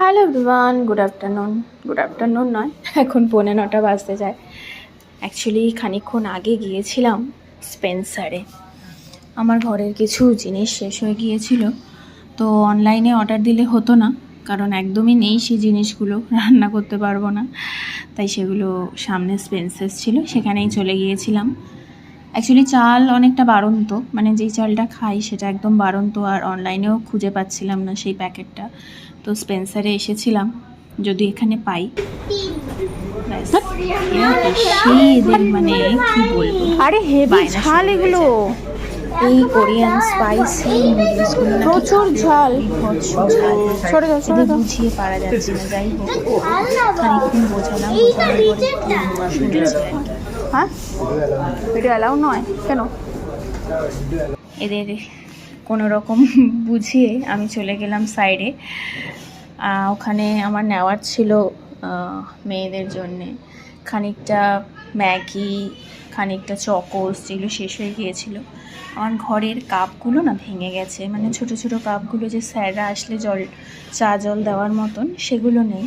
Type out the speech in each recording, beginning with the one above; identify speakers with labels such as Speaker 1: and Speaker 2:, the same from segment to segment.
Speaker 1: Hello everyone, good afternoon নয়, এখন 9:45 বাজতে যায়। অ্যাকচুয়ালি খানিকক্ষণ আগে গিয়েছিলাম স্পেন্সারে। আমার ঘরের কিছু জিনিস শেষ হয়ে গিয়েছিল, তো অনলাইনে অর্ডার দিলে হতো না, কারণ একদমই নেই সেই জিনিসগুলো, রান্না করতে পারবো না। তাই সেগুলো সামনে স্পেন্সার্স ছিল, সেখানেই চলে গিয়েছিলাম। অ্যাকচুয়ালি চাল অনেকটা বাড়ন্ত, মানে যেই চালটা খাই সেটা একদম বাড়ন্ত, আর অনলাইনেও খুঁজে পাচ্ছিলাম না সেই প্যাকেটটা। তো স্পেন্সারে এসেছিলাম, যদি এখানে পাই। এদের মানে কি বলবো,
Speaker 2: আরে হেভি ঝাল এগুলো,
Speaker 1: এই কোরিয়ান স্পাইসি নুডলসগুলো
Speaker 2: প্রচুর ঝাল।
Speaker 1: সরে যাও, সরে যাও, বুঝিয়ে পারা যাচ্ছে না। যাই হোক, খানিকক্ষণ বোঝালাম, বোঝানোর পরে শুনেছি আর কি।
Speaker 2: হ্যাঁ, এটা অ্যালাউ নয় কেন?
Speaker 1: এদের কোনো রকম বুঝিয়ে আমি চলে গেলাম সাইডে। ওখানে আমার নেওয়ার ছিল মেয়েদের জন্যে খানিকটা ম্যাগি, খানিকটা চকোস, যেগুলো শেষ হয়ে গিয়েছিল। আমার ঘরের কাপগুলো না ভেঙে গেছে, মানে ছোট ছোট কাপগুলো যে স্যাররা আসলে চা জল দেওয়ার মতন, সেগুলো নেই।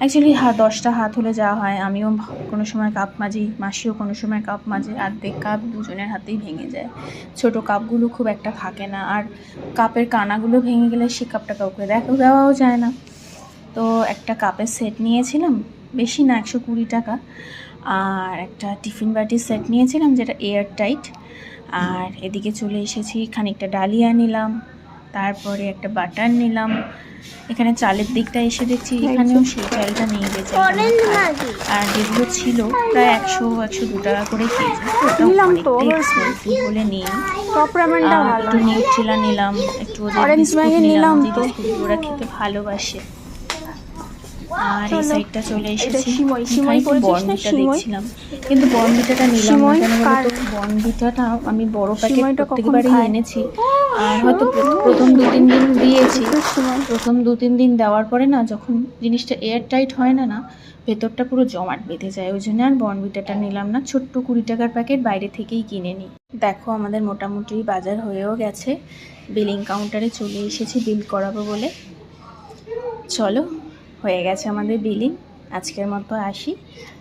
Speaker 1: অ্যাকচুয়ালি 10টা হাত হলে যাওয়া হয়, আমিও কোনো সময় কাপ মাজি, মাসিও কোনো সময় কাপ মাজে, অর্ধেক কাপ দুজনের হাতেই ভেঙে যায়। ছোট কাপগুলো খুব একটা থাকে না, আর কাপের কানাগুলো ভেঙে গেলে সে কাপটা কাউকে দেওয়াও যায় না। তো একটা কাপের সেট নিয়েছিলাম, বেশি না, 120 টাকা। আর একটা টিফিন বাটির সেট নিয়েছিলাম, যেটা এয়ার টাইট। আর এদিকে চলে এসেছি, খানিকটা ডালিয়া নিলাম, তারপরে একটা বাটার নিলাম। এখানে চালের দিকটা এসে দেখছি এখানেও সেই চালটা নেই, যে চালটা আর যেগুলো ছিল প্রায় 100-102 টাকা করে কেজি। অনেকটাই এক্সপেন্সিভ বলে নিই। একটু নিউট্রেলা নিলাম, একটু ওদের বিস্কুট নিলাম, যে বিস্কুটগুলো ওরা খেতে ভালোবাসে। আর এই সাইডটা চলে এসেছি, বর্নভিটা দেখছিলাম, কিন্তু বর্নভিটাটা নিলাম না। কেন বলতো, বর্নভিটাটা আমি বড় প্যাকেট প্রত্যেকবারই এনেছি, আর হয়তো প্রথম 2-3 দিন দিয়েছি। প্রথম 2-3 দিন দেওয়ার পরে না, যখন জিনিসটা এয়ার টাইট হয় না, ভেতরটা পুরো জমাট বেঁধে যায়। ওই জন্য আর বর্নভিটাটা নিলাম না, ছোট্ট 20 টাকার প্যাকেট বাইরে থেকেই কিনে নিই। দেখো, আমাদের মোটামুটি বাজার হয়েও গেছে, বিলিং কাউন্টারে চলে এসেছি বিল করাবো বলে। চলো, হয়ে গেছে আমাদের বিলিং। আজকের মতো আসি,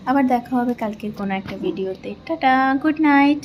Speaker 1: আবার দেখা হবে কালকের কোনো একটা ভিডিওতে। Tata, good night.